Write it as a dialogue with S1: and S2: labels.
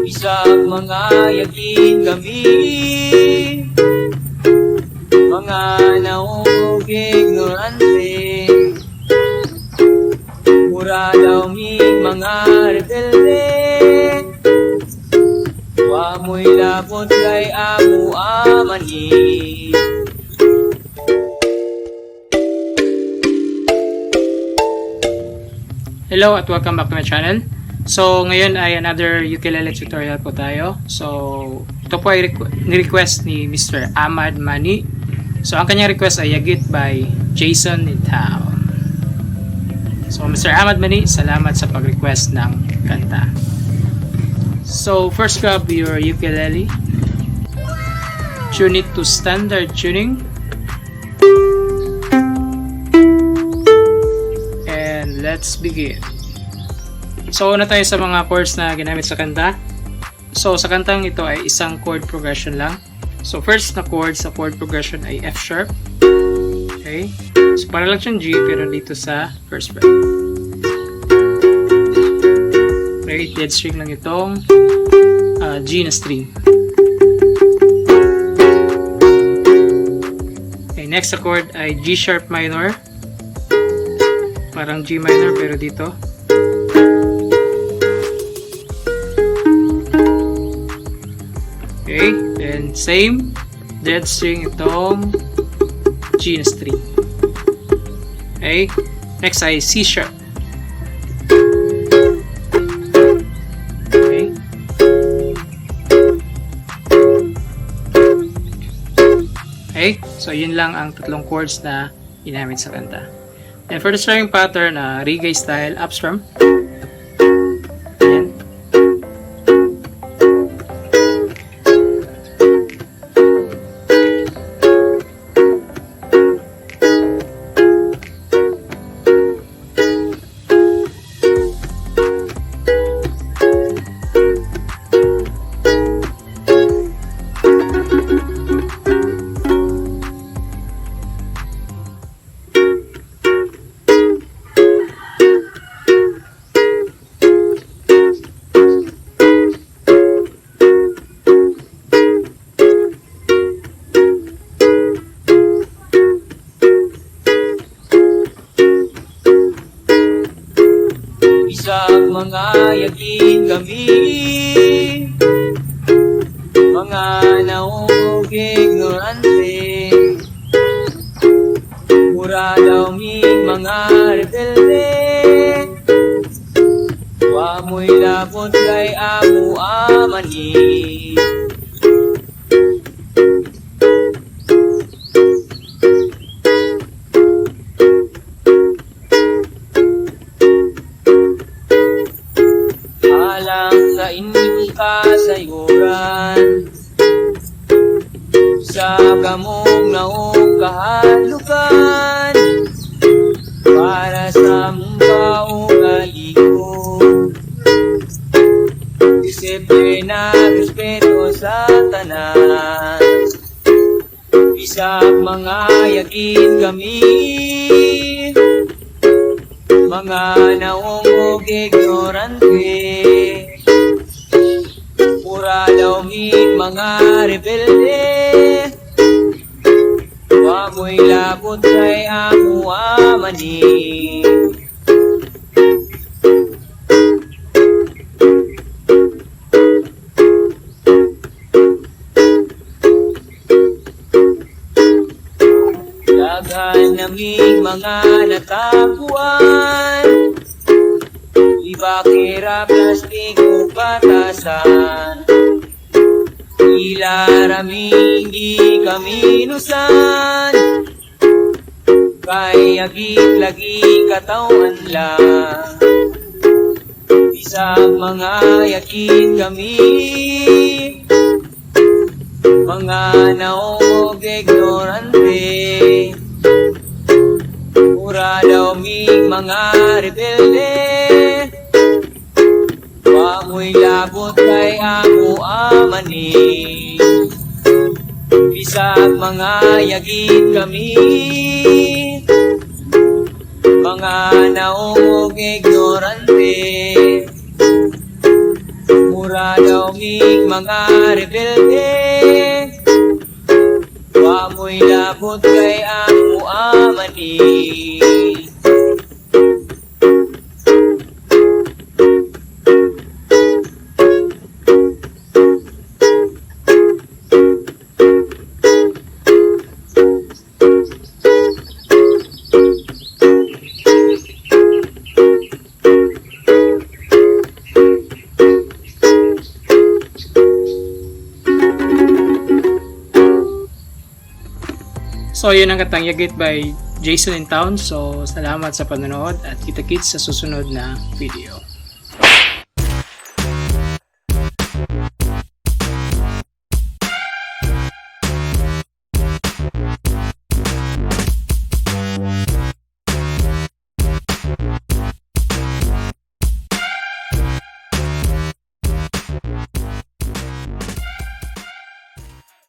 S1: Isang mga yagit kami, mga naong ignorante. Mura daw ming mga rebelde, wa mo'y labot kay amo amani.
S2: Hello at welcome back to my channel. So ngayon ay another ukulele tutorial po tayo. So ito po ay ni-request ni Mr. Ahmad Mani. So ang kanyang request ay Yagit by Jayson in Town. So Mr. Ahmad Mani, salamat sa pag-request ng kanta. So first grab your ukulele. Tune it to standard tuning. And let's begin. So una tayo sa mga chords na ginamit sa kanta. So sa kantang ito ay isang chord progression lang. So first na chord sa chord progression ay F sharp. Okay. So para lang siyang G pero dito sa first fret. Okay, dead string lang itong G na string. Okay, next na chord ay G sharp minor. Parang G minor pero dito. Okay, then same dead string itong G na string. Okay, next ay C sharp. Okay. Okay, so yun lang ang tatlong chords na ginamit sa kanta. And for the strumming pattern, reggae style upstrum. Ayan.
S1: Isang mga yagit kami, mga naong ignorante. Mura daw ming mga rebelde, wa mo'y labot kay amo amani. Sa inyong kasayuran, sa kamong naong kahalukan, para sa mong kaugalian, disiplina, respeto sa tanan. Bisag mga yagit kami, mga naong ignorante. Mura daw ming mga rebelde, wa mo'y labot kay amo amani. Daghan naming mga natapuan, iba kira plastik o batasan. Ila raming di kami nusan, kay agit lagi katawan lang. Isang mga yagit kami, mga naong ignorante. Mura daw ming mga rebelde, wa mo'y labot kay amo amani. Bisag mga yagit kami, mga naong ignorante. Mura mura daw mig mga rebelde. Wa mo'y labot kay amo amani.
S2: So yun ang katang Yagit by Jayson in Town. So salamat sa panonood at kita-kits sa susunod na video.